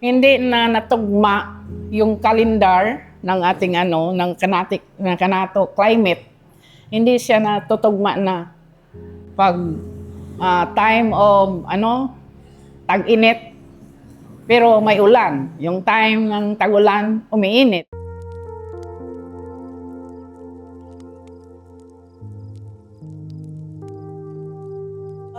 Hindi na natugma yung kalendar ng ating ng Kanato climate. Hindi siya natutugma na pag time of tag-init pero may ulan. Yung time ng tag-ulan, umiinit.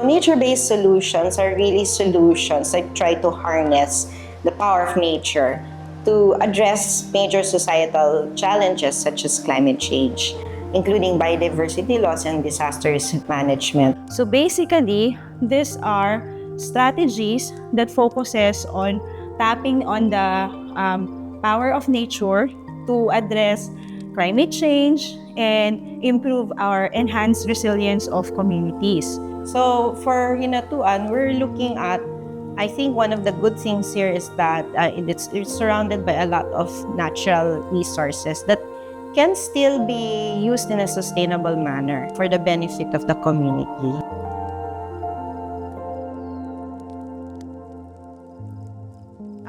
Nature-based solutions are really solutions that try to harness the power of nature to address major societal challenges such as climate change, including biodiversity loss and disaster risk management. So basically, these are strategies that focuses on tapping on the power of nature to address climate change and improve our enhanced resilience of communities. So for Hinatuan, we're looking at, I think one of the good things here is that it's surrounded by a lot of natural resources that can still be used in a sustainable manner for the benefit of the community.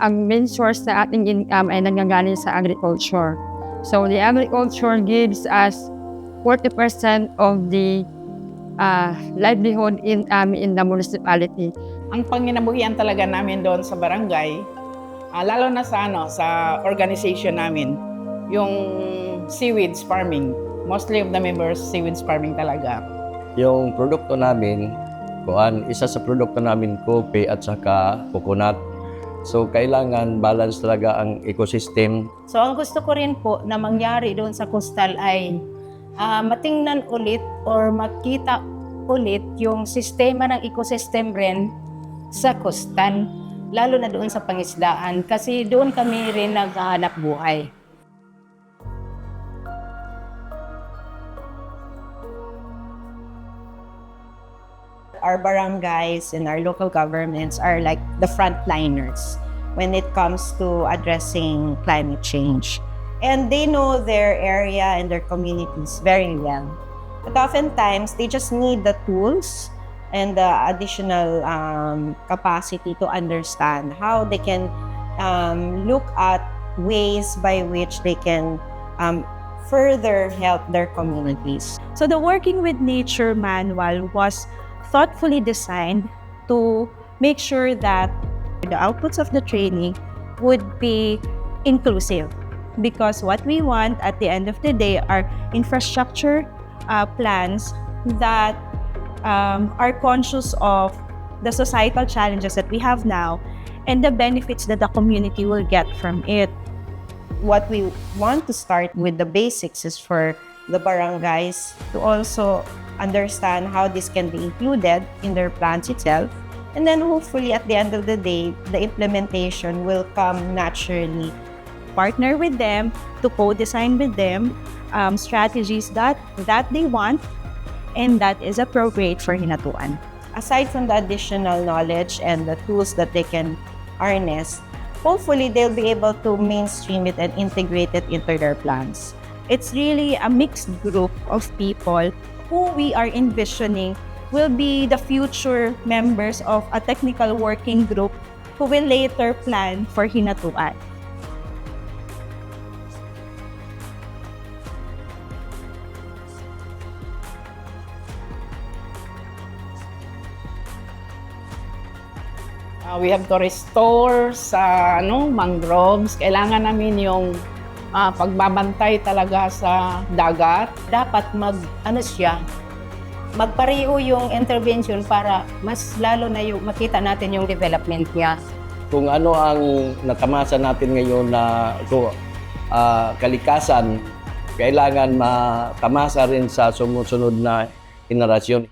Ang main source na ating income ay nanggagaling sa agriculture. So the agriculture gives us 40% of the livelihood income in the municipality. Ang panginabuhian talaga namin doon sa barangay, lalo na sa organization namin, yung seaweeds farming. Mostly of the members, seaweeds farming talaga. Yung produkto namin, isa sa produkto namin, kopi at saka coconut. So, kailangan balance talaga ang ecosystem. So, ang gusto ko rin po na mangyari doon sa coastal ay matingnan ulit or makita ulit yung sistema ng ecosystem rin sa coastal, lalo na doon sa pangisdaan kasi doon kami rin naghahanap buhay. Our barangays and our local governments are like the frontliners when it comes to addressing climate change. And they know their area and their communities very well. But oftentimes, they just need the tools and the additional capacity to understand how they can look at ways by which they can further help their communities. So the Working with Nature manual was thoughtfully designed to make sure that the outputs of the training would be inclusive. Because what we want at the end of the day are infrastructure plans that are conscious of the societal challenges that we have now and the benefits that the community will get from it. What we want to start with the basics is for the barangays to also understand how this can be included in their plans itself. And then hopefully at the end of the day, the implementation will come naturally. Partner with them to co-design with them strategies that they want and that is appropriate for Hinatuan. Aside from the additional knowledge and the tools that they can harness, hopefully they'll be able to mainstream it and integrate it into their plans. It's really a mixed group of people who we are envisioning will be the future members of a technical working group who will later plan for Hinatuan. We have to restore sa mangroves. Kailangan namin yung pagbabantay talaga sa dagat. Dapat magpareho yung intervention para mas lalo na yung makita natin yung development niya. Kung ano ang natamasa natin ngayon na kalikasan, kailangan matamasa rin sa sumusunod na henerasyon.